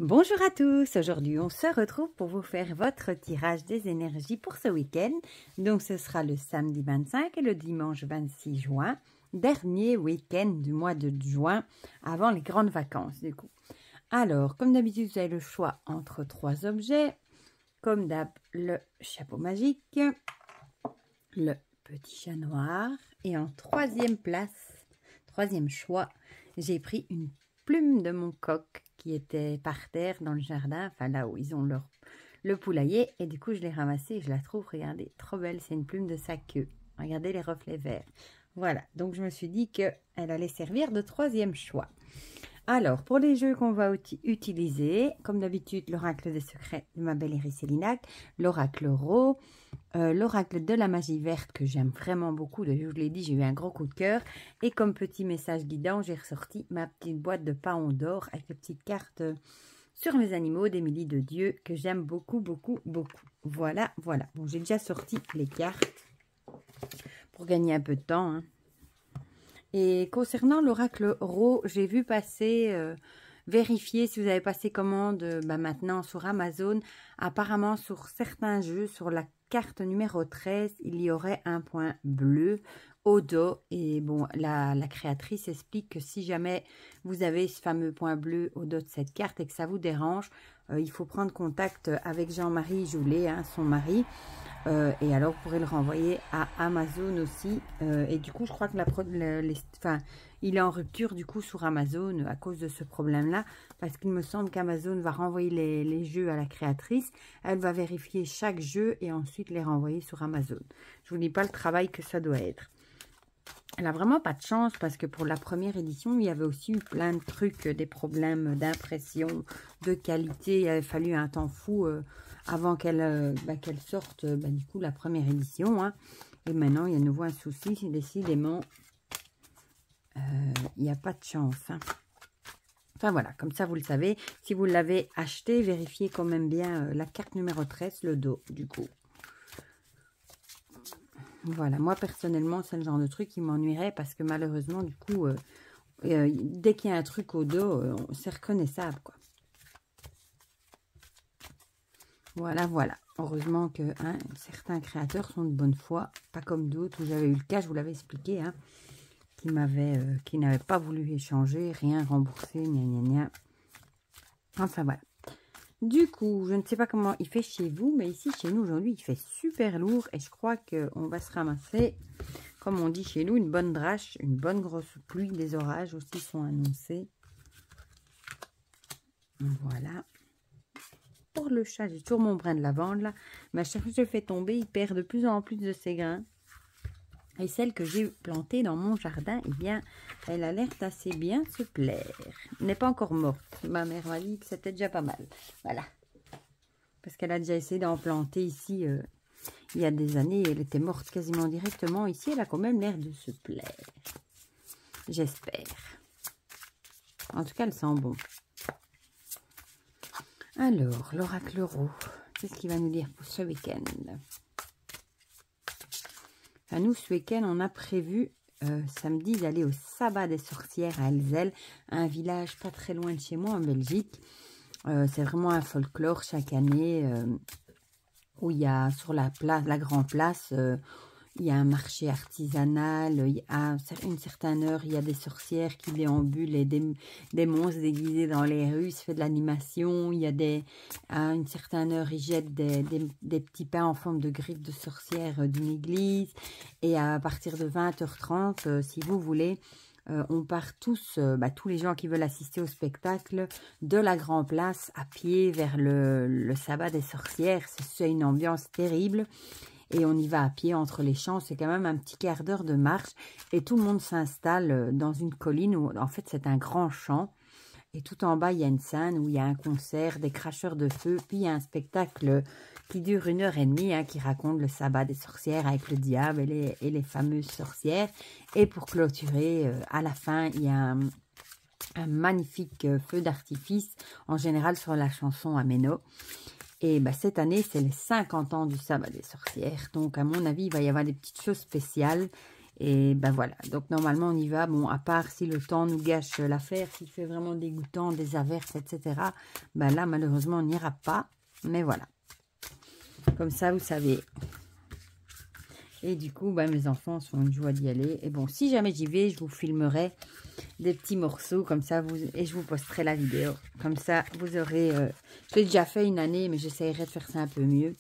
Bonjour à tous, aujourd'hui on se retrouve pour vous faire votre tirage des énergies pour ce week-end. Donc ce sera le samedi 25 et le dimanche 26 juin, dernier week-end du mois de juin avant les grandes vacances du coup. Alors comme d'habitude vous avez le choix entre trois objets, comme d'hab le chapeau magique, le petit chat noir et en troisième place, troisième choix, j'ai pris une plume de mon coq qui était par terre dans le jardin, enfin là où ils ont le poulailler, et du coup je l'ai ramassée et je la trouve, regardez, trop belle, c'est une plume de sa queue, regardez les reflets verts. Voilà, donc je me suis dit qu'elle allait servir de troisième choix. Alors, pour les jeux qu'on va utiliser, comme d'habitude, l'oracle des secrets de ma belle Iris Célinac, l'oracle Ro, l'oracle de la magie verte que j'aime vraiment beaucoup, je vous l'ai dit, j'ai eu un gros coup de cœur. Et comme petit message guidant, j'ai ressorti ma petite boîte de paon d'or avec les petites cartes sur les animaux d'Émilie de Dieu que j'aime beaucoup, beaucoup, beaucoup. Voilà, voilà. Bon, j'ai déjà sorti les cartes pour gagner un peu de temps, hein. Et concernant l'oracle Ro, j'ai vu passer, vérifier si vous avez passé commande maintenant sur Amazon. Apparemment, sur certains jeux, sur la carte numéro 13, il y aurait un point bleu au dos. Et bon, la créatrice explique que si jamais vous avez ce fameux point bleu au dos de cette carte et que ça vous dérange, il faut prendre contact avec Jean-Marie Joulet, hein, son mari. Et alors, vous pourrez le renvoyer à Amazon aussi. Et du coup, je crois que il est en rupture du coup sur Amazon à cause de ce problème-là. Parce qu'il me semble qu'Amazon va renvoyer les jeux à la créatrice. Elle va vérifier chaque jeu et ensuite les renvoyer sur Amazon. Je vous dis pas le travail que ça doit être. Elle a vraiment pas de chance parce que pour la première édition, il y avait aussi eu plein de trucs, des problèmes d'impression, de qualité. Il avait fallu un temps fou avant qu'elle sorte du coup la première édition, hein. Et maintenant, il y a de nouveau un souci, décidément, il n'y a pas de chance, hein. Enfin voilà, comme ça vous le savez. Si vous l'avez acheté, vérifiez quand même bien la carte numéro 13, le dos du coup. Voilà, moi personnellement, c'est le genre de truc qui m'ennuierait parce que malheureusement, du coup, dès qu'il y a un truc au dos, c'est reconnaissable, quoi. Voilà, voilà. Heureusement que certains créateurs sont de bonne foi, pas comme d'autres où j'avais eu le cas, je vous l'avais expliqué, hein, qui n'avaient pas voulu échanger, rien rembourser, gna gna gna. Enfin voilà. Du coup, je ne sais pas comment il fait chez vous, mais ici, chez nous, aujourd'hui, il fait super lourd. Et je crois qu'on va se ramasser, comme on dit chez nous, une bonne drache, une bonne grosse pluie. Des orages aussi sont annoncés. Voilà. Pour le chat, j'ai toujours mon brin de lavande, là. Mais à chaque fois que je le fais tomber, il perd de plus en plus de ses grains. Et celle que j'ai plantée dans mon jardin, eh bien, elle a l'air d'assez bien se plaire. Elle n'est pas encore morte. Ma mère m'a dit que c'était déjà pas mal. Voilà. Parce qu'elle a déjà essayé d'en planter ici il y a des années. Et elle était morte quasiment directement. Ici, elle a quand même l'air de se plaire. J'espère. En tout cas, elle sent bon. Alors, l'oracle Ro, qu'est-ce qu'il va nous dire pour ce week-end? Enfin, nous, ce week-end, on a prévu samedi d'aller au sabbat des sorcières à Elzel, un village pas très loin de chez moi en Belgique. C'est vraiment un folklore chaque année où il y a sur la place, la grande place, il y a un marché artisanal, à une certaine heure, il y a des sorcières qui déambulent et des monstres déguisés dans les rues, il se fait de l'animation, il y a à une certaine heure, ils jettent des petits pains en forme de griffes de sorcières d'une église, et à partir de 20h30, si vous voulez, on part tous, tous les gens qui veulent assister au spectacle, de la Grand Place à pied vers le sabbat des sorcières. C'est une ambiance terrible. Et on y va à pied entre les champs. C'est quand même un petit quart d'heure de marche. Et tout le monde s'installe dans une colline où, en fait, c'est un grand champ. Et tout en bas, il y a une scène où il y a un concert, des cracheurs de feu. Puis, il y a un spectacle qui dure 1h30, hein, qui raconte le sabbat des sorcières avec le diable et les fameuses sorcières. Et pour clôturer, à la fin, il y a un magnifique feu d'artifice, en général sur la chanson Améno. Et cette année, c'est les 50 ans du sabbat des sorcières. Donc, à mon avis, il va y avoir des petites choses spéciales. Et ben voilà, donc normalement on y va, bon, à part si le temps nous gâche l'affaire, s'il fait vraiment dégoûtant, des averses, etc. Ben là, malheureusement, on n'ira pas, mais voilà. Comme ça, vous savez. Et du coup, ben, mes enfants sont une joie d'y aller. Et bon, si jamais j'y vais, je vous filmerai des petits morceaux comme ça, et je vous posterai la vidéo. Comme ça, vous aurez... je l'ai déjà fait une année, mais j'essaierai de faire ça un peu mieux.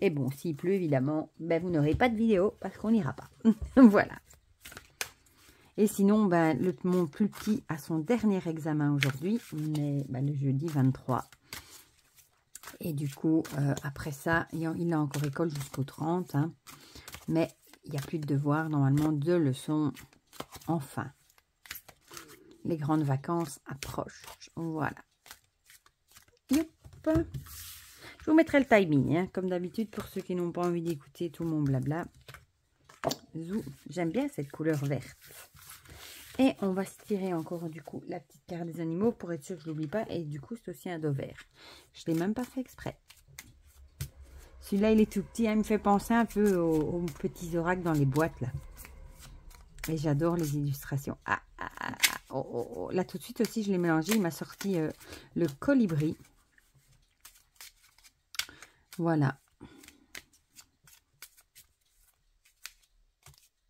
Et bon, s'il pleut, évidemment, ben, vous n'aurez pas de vidéo parce qu'on n'ira pas. Voilà. Et sinon, ben, mon plus petit a son dernier examen aujourd'hui, mais ben, le jeudi 23. Et du coup, après ça, il a encore école jusqu'au 30. Hein, mais il n'y a plus de devoirs, normalement 2 leçons, enfin. Les grandes vacances approchent. Voilà. Yep. Je vous mettrai le timing, hein, comme d'habitude, pour ceux qui n'ont pas envie d'écouter tout mon blabla. J'aime bien cette couleur verte. Et on va se tirer encore, du coup, la petite carte des animaux pour être sûr que je ne l'oublie pas. Et du coup, c'est aussi un dos vert. Je ne l'ai même pas fait exprès. Celui-là, il est tout petit. Hein, il me fait penser un peu aux petits oracles dans les boîtes, là. Et j'adore les illustrations. Là, tout de suite aussi, je l'ai mélangé. Il m'a sorti le colibri. Voilà.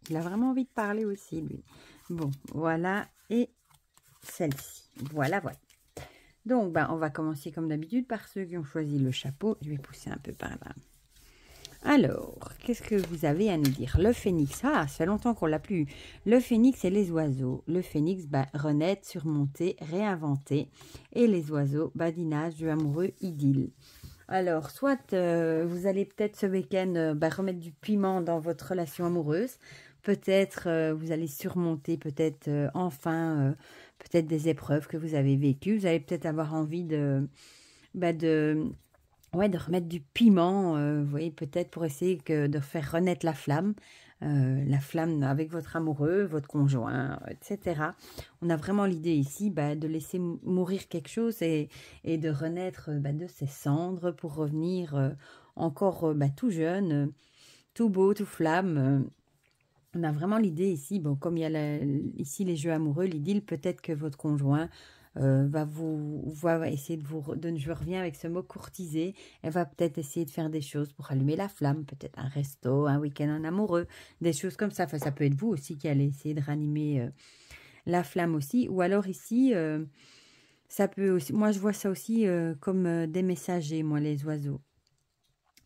Il a vraiment envie de parler aussi, lui. Bon, voilà. Et celle-ci. Voilà, voilà. Donc, ben, on va commencer comme d'habitude par ceux qui ont choisi le chapeau. Je vais pousser un peu par là. Alors, qu'est-ce que vous avez à nous dire? Le phénix, ça fait longtemps qu'on l'a plus eu. Le phénix et les oiseaux. Le phénix, ben, renaître, surmonter, réinventer. Et les oiseaux, badinage, jeu amoureux, idylle. Alors, soit vous allez peut-être ce week-end remettre du piment dans votre relation amoureuse. Peut-être vous allez surmonter peut-être enfin peut-être des épreuves que vous avez vécues. Vous allez peut-être avoir envie de remettre du piment, vous voyez, peut-être pour essayer de faire renaître la flamme avec votre amoureux, votre conjoint, etc. On a vraiment l'idée ici de laisser mourir quelque chose et de renaître de ses cendres pour revenir encore tout jeune, tout beau, tout flamme. On a vraiment l'idée ici, bon, comme il y a ici les jeux amoureux, l'idylle, peut-être que votre conjoint va essayer je reviens avec ce mot courtiser, elle va peut-être essayer de faire des choses pour allumer la flamme, peut-être un resto, un week-end en amoureux, des choses comme ça. Enfin, ça peut être vous aussi qui allez essayer de ranimer la flamme aussi, ou alors ici, ça peut aussi, moi je vois ça aussi comme des messagers, moi, les oiseaux.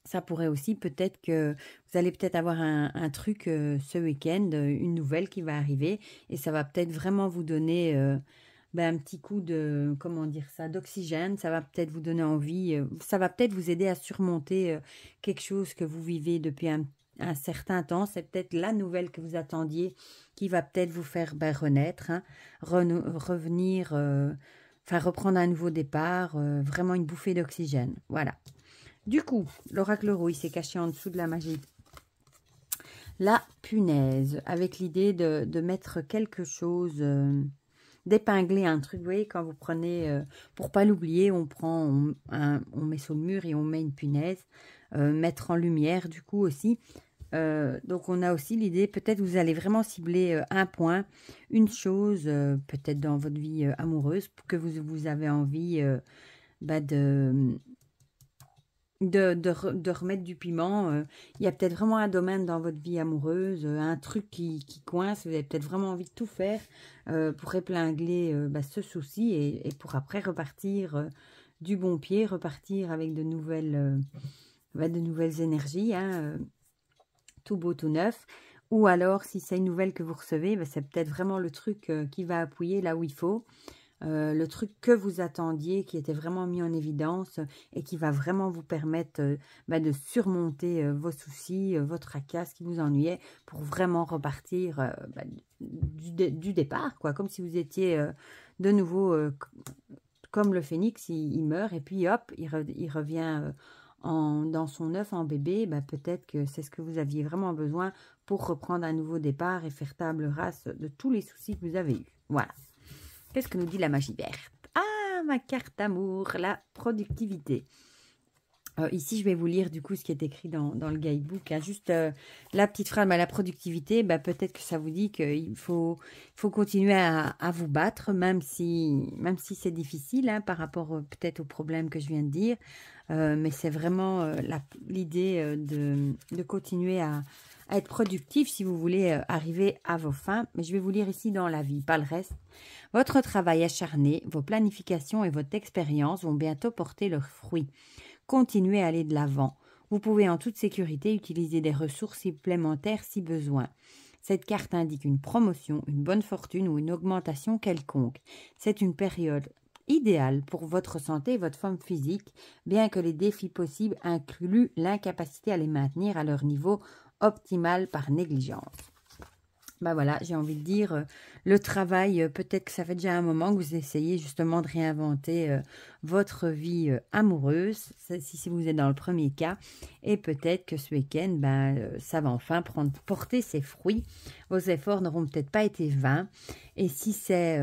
Ça pourrait aussi peut-être que vous allez peut-être avoir un truc ce week-end, une nouvelle qui va arriver, et ça va peut-être vraiment vous donner un petit coup de, comment dire ça, d'oxygène. Ça va peut-être vous donner envie, ça va peut-être vous aider à surmonter quelque chose que vous vivez depuis un certain temps. C'est peut-être la nouvelle que vous attendiez qui va peut-être vous faire renaître, hein, revenir, reprendre un nouveau départ, vraiment une bouffée d'oxygène. Voilà. Du coup, l'oracle rouille s'est caché en dessous de la magie. La punaise, avec l'idée de mettre quelque chose, d'épingler un truc. Vous voyez, quand vous prenez, pour pas l'oublier, on met sur le mur et on met une punaise. Mettre en lumière, du coup, aussi. Donc, on a aussi l'idée, peut-être vous allez vraiment cibler un point, une chose, peut-être dans votre vie amoureuse, que vous avez envie de remettre du piment. Il y a peut-être vraiment un domaine dans votre vie amoureuse, un truc qui coince. Vous avez peut-être vraiment envie de tout faire pour épingler ce souci et pour après repartir du bon pied, repartir avec de nouvelles énergies, hein, tout beau, tout neuf. Ou alors, si c'est une nouvelle que vous recevez, c'est peut-être vraiment le truc qui va appuyer là où il faut. Le truc que vous attendiez, qui était vraiment mis en évidence et qui va vraiment vous permettre de surmonter vos soucis, votre tracas qui vous ennuyait, pour vraiment repartir du départ, quoi, comme si vous étiez de nouveau comme le phénix, il meurt et puis hop, il revient dans son œuf en bébé. Peut-être que c'est ce que vous aviez vraiment besoin pour reprendre un nouveau départ et faire table rase de tous les soucis que vous avez eus. Voilà. Qu'est-ce que nous dit la magie verte? Ah, ma carte amour, la productivité. Ici, je vais vous lire du coup ce qui est écrit dans le guidebook. Hein. Juste la petite phrase, la productivité, peut-être que ça vous dit qu'il faut continuer à vous battre, même si c'est difficile hein, par rapport peut-être aux problèmes que je viens de dire. Mais c'est vraiment l'idée de continuer à être productif si vous voulez arriver à vos fins. Mais je vais vous lire ici dans la vie, pas le reste. Votre travail acharné, vos planifications et votre expérience vont bientôt porter leurs fruits. Continuez à aller de l'avant. Vous pouvez en toute sécurité utiliser des ressources supplémentaires si besoin. Cette carte indique une promotion, une bonne fortune ou une augmentation quelconque. C'est une période idéale pour votre santé et votre forme physique, bien que les défis possibles incluent l'incapacité à les maintenir à leur niveau optimal par négligence. Voilà, j'ai envie de dire, le travail, peut-être que ça fait déjà un moment que vous essayez justement de réinventer votre vie amoureuse, si vous êtes dans le premier cas, et peut-être que ce week-end, ça va enfin porter ses fruits. Vos efforts n'auront peut-être pas été vains, et si c'est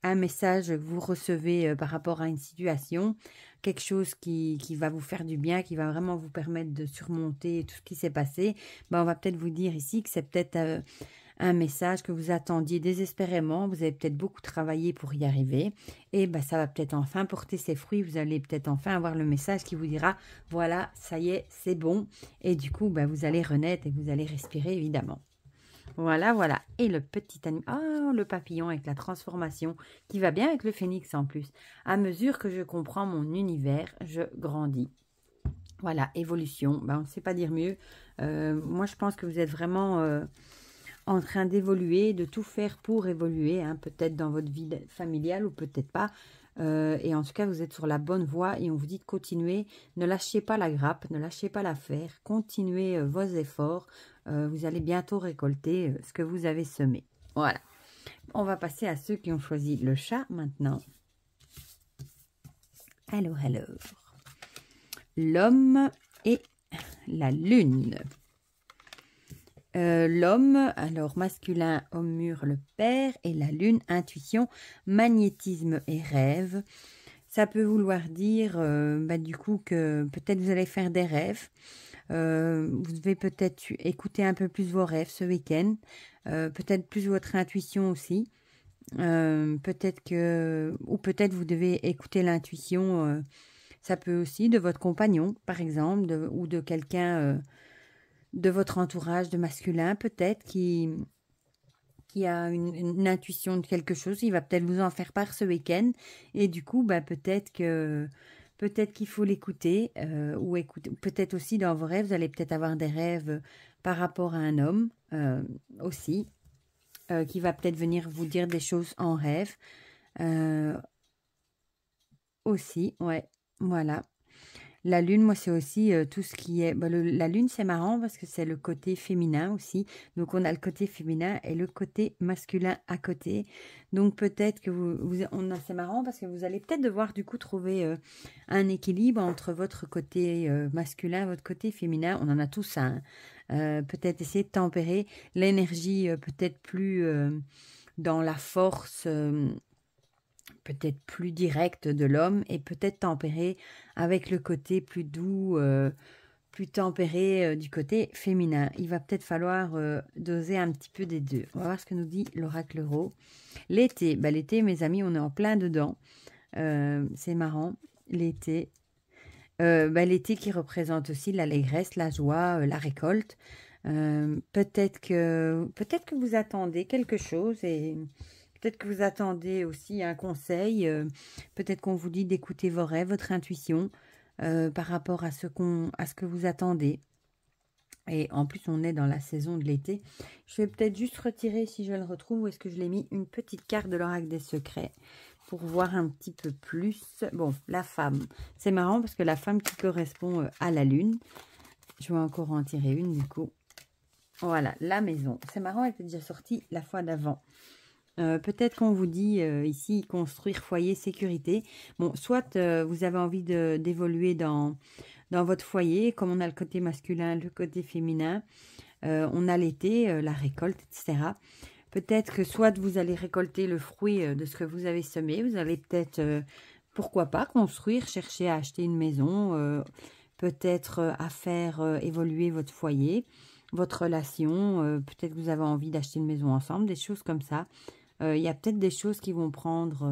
un message que vous recevez par rapport à une situation, quelque chose qui va vous faire du bien, qui va vraiment vous permettre de surmonter tout ce qui s'est passé, on va peut-être vous dire ici que c'est peut-être un message que vous attendiez désespérément, vous avez peut-être beaucoup travaillé pour y arriver, et ça va peut-être enfin porter ses fruits, vous allez peut-être enfin avoir le message qui vous dira, voilà, ça y est, c'est bon, et du coup, vous allez renaître et vous allez respirer évidemment. Voilà, voilà. Et le petit animal, le papillon avec la transformation, qui va bien avec le phénix en plus. À mesure que je comprends mon univers, je grandis. Voilà, évolution. On ne sait pas dire mieux. Moi, je pense que vous êtes vraiment en train d'évoluer, de tout faire pour évoluer, hein, peut-être dans votre vie familiale ou peut-être pas. Et en tout cas, vous êtes sur la bonne voie et on vous dit de continuer. Ne lâchez pas la grappe, ne lâchez pas l'affaire. Continuez vos efforts. Vous allez bientôt récolter ce que vous avez semé. Voilà. On va passer à ceux qui ont choisi le chat maintenant. Alors. L'homme et la lune. L'homme, alors masculin, homme mûr, le père, et la lune, intuition, magnétisme et rêve. Ça peut vouloir dire du coup que peut-être vous allez faire des rêves. Vous devez peut-être écouter un peu plus vos rêves ce week-end. Peut-être plus votre intuition aussi. Peut-être vous devez écouter l'intuition. Ça peut aussi de votre compagnon, par exemple, ou de quelqu'un de votre entourage de masculin, peut-être, qui a une intuition de quelque chose. Il va peut-être vous en faire part ce week-end. Et du coup, peut-être qu'il faut l'écouter. Ou écouter. Peut-être aussi dans vos rêves, vous allez peut-être avoir des rêves par rapport à un homme aussi. Qui va peut-être venir vous dire des choses en rêve. Aussi, ouais, voilà. La lune, moi, c'est aussi tout ce qui est... la lune, c'est marrant parce que c'est le côté féminin aussi. Donc, on a le côté féminin et le côté masculin à côté. Donc, peut-être que c'est marrant parce que vous allez peut-être devoir, du coup, trouver un équilibre entre votre côté masculin, votre côté féminin. On en a tous un. Peut-être essayer de tempérer l'énergie peut-être plus dans la force... peut-être plus direct de l'homme et peut-être tempéré avec le côté plus doux, plus tempéré du côté féminin. Il va peut-être falloir doser un petit peu des deux. On va voir ce que nous dit l'oracle Euro. L'été, l'été mes amis, on est en plein dedans. C'est marrant, l'été. L'été qui représente aussi l'allégresse, la joie, la récolte. Peut-être que vous attendez quelque chose et... Peut-être que vous attendez aussi un conseil, peut-être qu'on vous dit d'écouter vos rêves, votre intuition par rapport à ce que vous attendez. Et en plus, on est dans la saison de l'été. Je vais peut-être juste retirer, si je le retrouve, où est-ce que je l'ai mis, une petite carte de l'oracle des secrets pour voir un petit peu plus. Bon, la femme. C'est marrant parce que la femme qui correspond à la lune. Je vais encore en tirer une du coup. Voilà, la maison. C'est marrant, elle était déjà sortie la fois d'avant. Peut-être qu'on vous dit ici construire foyer sécurité. Bon, soit vous avez envie d'évoluer dans votre foyer, comme on a le côté masculin, le côté féminin, on a l'été, la récolte, etc. Peut-être que soit vous allez récolter le fruit de ce que vous avez semé, vous allez peut-être pourquoi pas construire, chercher à acheter une maison, peut-être à faire évoluer votre foyer, votre relation, peut-être que vous avez envie d'acheter une maison ensemble, des choses comme ça. Il y a peut-être des choses qui vont prendre...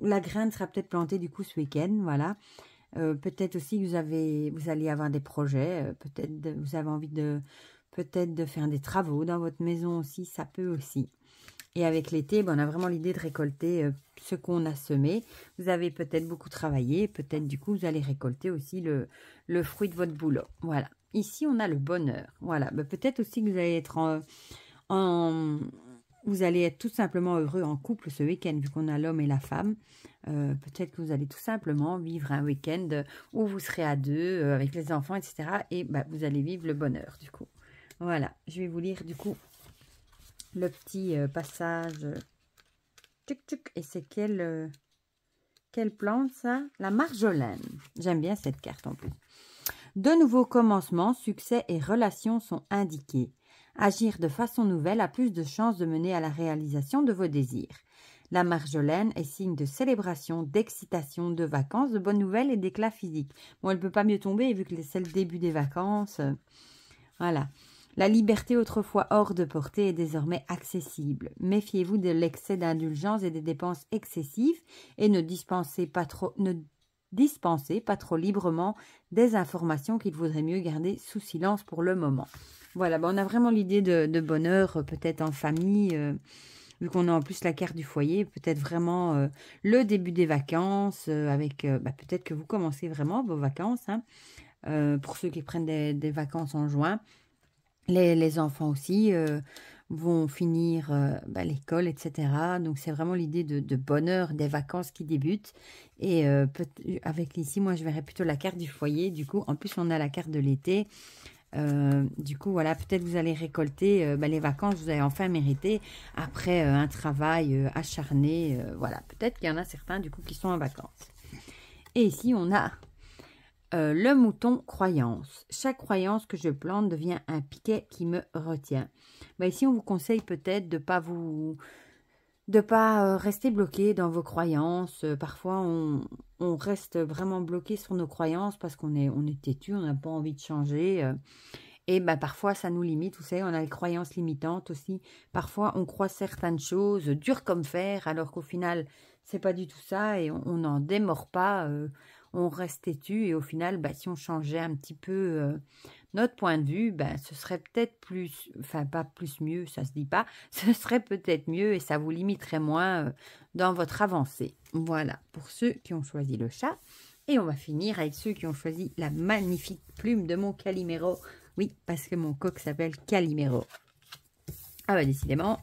la graine sera peut-être plantée du coup ce week-end, voilà. Peut-être aussi que vous allez avoir des projets, vous avez envie peut-être de faire des travaux dans votre maison aussi, ça peut aussi. Et avec l'été, on a vraiment l'idée de récolter ce qu'on a semé. Vous avez peut-être beaucoup travaillé, peut-être du coup vous allez récolter aussi le fruit de votre boulot. Voilà. Ici, on a le bonheur. Voilà. Peut-être aussi que vous allez être vous allez être tout simplement heureux en couple ce week-end, vu qu'on a l'homme et la femme. Peut-être que vous allez tout simplement vivre un week-end où vous serez à deux, avec les enfants, etc. Et vous allez vivre le bonheur, du coup. Voilà, je vais vous lire, du coup, le petit passage. Tchuc, tchuc. Et c'est quelle plante, ça? La marjolaine. J'aime bien cette carte, en plus. De nouveaux commencements, succès et relations sont indiqués. Agir de façon nouvelle a plus de chances de mener à la réalisation de vos désirs. La marjolaine est signe de célébration, d'excitation, de vacances, de bonnes nouvelles et d'éclat physique. Bon, elle ne peut pas mieux tomber vu que c'est le début des vacances. Voilà. La liberté autrefois hors de portée est désormais accessible. Méfiez-vous de l'excès d'indulgence et des dépenses excessives et ne dispensez pas trop librement des informations qu'il vaudrait mieux garder sous silence pour le moment. Voilà, on a vraiment l'idée de bonheur, peut-être en famille, vu qu'on a en plus la carte du foyer, peut-être vraiment le début des vacances, avec peut-être que vous commencez vraiment vos vacances, hein, pour ceux qui prennent des vacances en juin. Les enfants aussi vont finir l'école, etc. Donc, c'est vraiment l'idée de bonheur, des vacances qui débutent. Et avec ici, moi, je verrais plutôt la carte du foyer. Du coup, en plus, on a la carte de l'été. Du coup, voilà, peut-être vous allez récolter les vacances, vous allez enfin mériter après un travail acharné. Voilà, peut-être qu'il y en a certains, du coup, qui sont en vacances. Et ici, on a le mouton croyance. Chaque croyance que je plante devient un piquet qui me retient. Ici, on vous conseille peut-être de pas rester bloqué dans vos croyances. Parfois, on reste vraiment bloqué sur nos croyances parce qu'on est têtu, on n'a pas envie de changer. Et parfois, ça nous limite. Vous savez, on a les croyances limitantes aussi. Parfois, on croit certaines choses dures comme fer, alors qu'au final, c'est pas du tout ça. Et on n'en démord pas. On reste têtu. Et au final, si on changeait un petit peu notre point de vue, ce serait peut-être plus... Enfin, pas plus mieux, ça se dit pas. Ce serait peut-être mieux et ça vous limiterait moins dans votre avancée. Voilà, pour ceux qui ont choisi le chat. Et on va finir avec ceux qui ont choisi la magnifique plume de mon Calimero. Oui, parce que mon coq s'appelle Calimero. Ah décidément,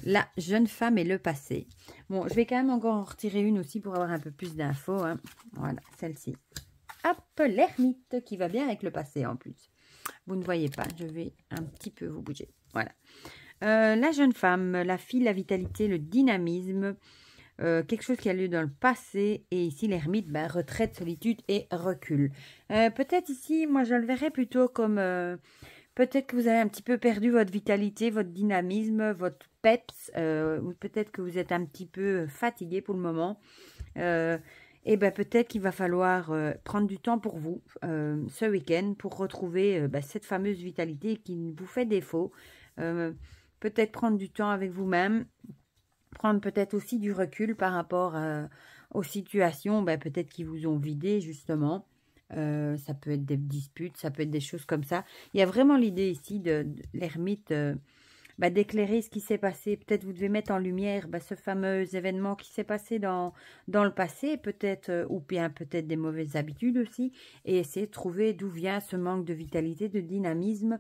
la jeune femme et le passé. Bon, je vais quand même encore en retirer une aussi pour avoir un peu plus d'infos. Hein. Voilà, celle-ci. Hop, l'ermite qui va bien avec le passé en plus. Vous ne voyez pas, je vais un petit peu vous bouger. Voilà. La jeune femme, la fille, la vitalité, le dynamisme. Quelque chose qui a lieu dans le passé. Et ici, l'ermite, retraite, solitude et recul. Peut-être ici, moi, je le verrais plutôt comme... peut-être que vous avez un petit peu perdu votre vitalité, votre dynamisme, votre peps. Ou peut-être que vous êtes un petit peu fatigué pour le moment. Et peut-être qu'il va falloir prendre du temps pour vous ce week-end pour retrouver cette fameuse vitalité qui vous fait défaut. Peut-être prendre du temps avec vous-même. Prendre peut-être aussi du recul par rapport aux situations peut-être qui vous ont vidé justement. Ça peut être des disputes, ça peut être des choses comme ça. Il y a vraiment l'idée ici de l'ermite d'éclairer ce qui s'est passé. Peut-être vous devez mettre en lumière ce fameux événement qui s'est passé dans le passé, peut-être, ou bien peut-être des mauvaises habitudes aussi, et essayer de trouver d'où vient ce manque de vitalité, de dynamisme,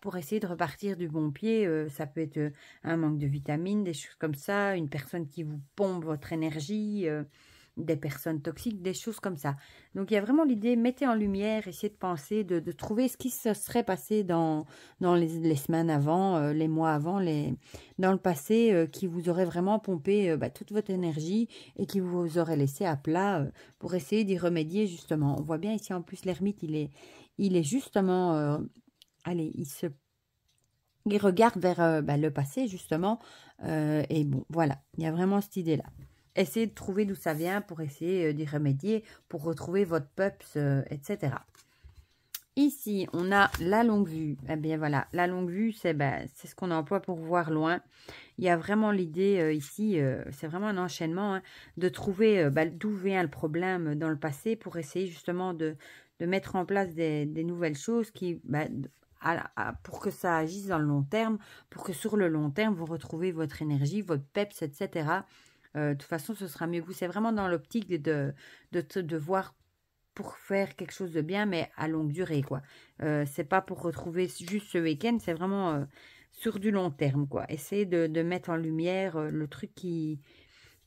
pour essayer de repartir du bon pied. Ça peut être un manque de vitamines, des choses comme ça, une personne qui vous pompe votre énergie, des personnes toxiques, des choses comme ça. Donc, il y a vraiment l'idée, mettez en lumière, essayez de penser, de trouver ce qui se serait passé dans les semaines avant, les mois avant, dans le passé, qui vous aurait vraiment pompé toute votre énergie et qui vous aurait laissé à plat pour essayer d'y remédier, justement. On voit bien ici, en plus, l'ermite, il est justement... allez, il regarde vers le passé, justement. Et bon, voilà, il y a vraiment cette idée-là. Essayez de trouver d'où ça vient pour essayer d'y remédier, pour retrouver votre peps, etc. Ici, on a la longue vue. Eh bien, voilà, la longue vue, c'est ce qu'on emploie pour voir loin. Il y a vraiment l'idée ici, c'est vraiment un enchaînement, hein, de trouver d'où vient le problème dans le passé pour essayer justement de mettre en place des nouvelles choses qui, pour que ça agisse dans le long terme, pour que sur le long terme, vous retrouvez votre énergie, votre peps, etc. De toute façon, ce sera mieux que vous. C'est vraiment dans l'optique de voir pour faire quelque chose de bien, mais à longue durée, quoi. C'est pas pour retrouver juste ce week-end, c'est vraiment sur du long terme, quoi. Essayez de mettre en lumière le truc qui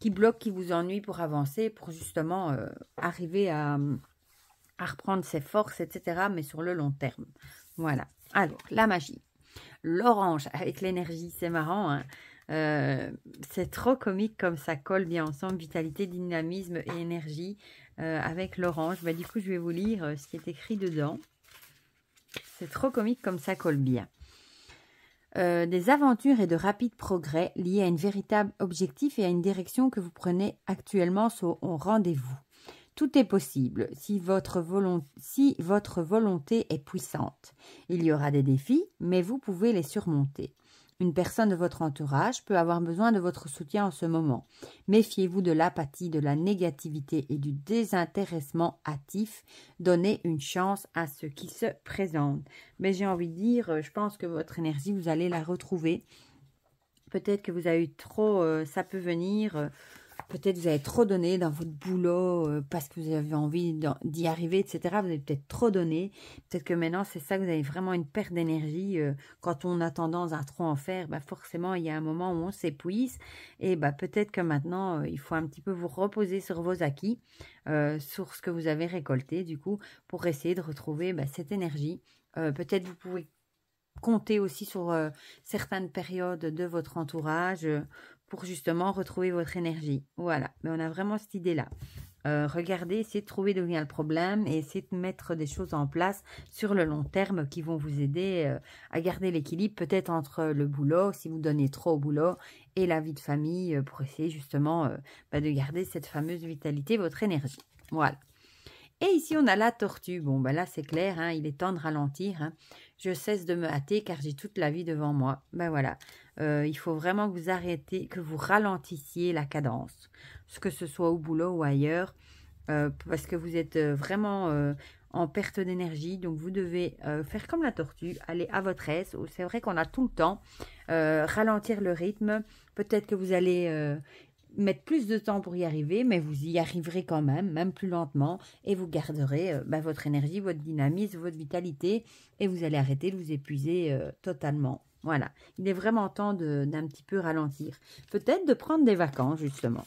bloque, qui vous ennuie pour avancer, pour justement arriver à reprendre ses forces, etc., mais sur le long terme. Voilà. Alors, la magie. L'orange avec l'énergie, c'est marrant, hein. C'est trop comique comme ça colle bien ensemble, vitalité, dynamisme et énergie avec l'orange. Du coup, je vais vous lire ce qui est écrit dedans. C'est trop comique comme ça colle bien. Des aventures et de rapides progrès liés à un véritable objectif et à une direction que vous prenez actuellement sont au rendez-vous. Tout est possible si votre volonté est puissante. Il y aura des défis, mais vous pouvez les surmonter. Une personne de votre entourage peut avoir besoin de votre soutien en ce moment. Méfiez-vous de l'apathie, de la négativité et du désintéressement hâtif. Donnez une chance à ce qui se présente. Mais j'ai envie de dire, je pense que votre énergie, vous allez la retrouver. Peut-être que vous avez eu trop, ça peut venir... Peut-être vous avez trop donné dans votre boulot parce que vous avez envie d'y arriver, etc. Vous avez peut-être trop donné. Peut-être que maintenant, c'est ça que vous avez vraiment une perte d'énergie. Quand on a tendance à trop en faire, forcément, il y a un moment où on s'épuise. Et peut-être que maintenant, il faut un petit peu vous reposer sur vos acquis, sur ce que vous avez récolté, du coup, pour essayer de retrouver cette énergie. Peut-être vous pouvez compter aussi sur certaines périodes de votre entourage pour justement retrouver votre énergie. Voilà, mais on a vraiment cette idée-là. Regardez, essayez de trouver d'où vient le problème et essayez de mettre des choses en place sur le long terme qui vont vous aider à garder l'équilibre peut-être entre le boulot, si vous donnez trop au boulot, et la vie de famille pour essayer justement de garder cette fameuse vitalité, votre énergie. Voilà. Et ici, on a la tortue. Bon, là, c'est clair, hein, il est temps de ralentir. Hein. Je cesse de me hâter car j'ai toute la vie devant moi. Voilà. Il faut vraiment que vous arrêtez, que vous ralentissiez la cadence. Que ce soit au boulot ou ailleurs. Parce que vous êtes vraiment en perte d'énergie. Donc, vous devez faire comme la tortue. Aller à votre aise. C'est vrai qu'on a tout le temps. Ralentir le rythme. Peut-être que vous allez... mettre plus de temps pour y arriver, mais vous y arriverez quand même plus lentement, et vous garderez votre énergie, votre dynamisme, votre vitalité, et vous allez arrêter de vous épuiser totalement. Voilà, il est vraiment temps d'un petit peu ralentir. Peut-être de prendre des vacances, justement.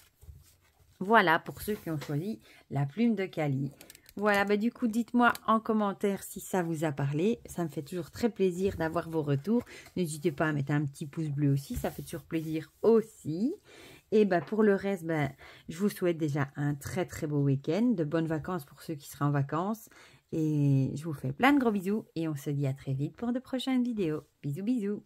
Voilà, pour ceux qui ont choisi la plume de Kali. Voilà, du coup, dites-moi en commentaire si ça vous a parlé. Ça me fait toujours très plaisir d'avoir vos retours. N'hésitez pas à mettre un petit pouce bleu aussi, ça fait toujours plaisir aussi. Et pour le reste, je vous souhaite déjà un très très beau week-end, de bonnes vacances pour ceux qui seront en vacances. Et je vous fais plein de gros bisous et on se dit à très vite pour de prochaines vidéos. Bisous bisous.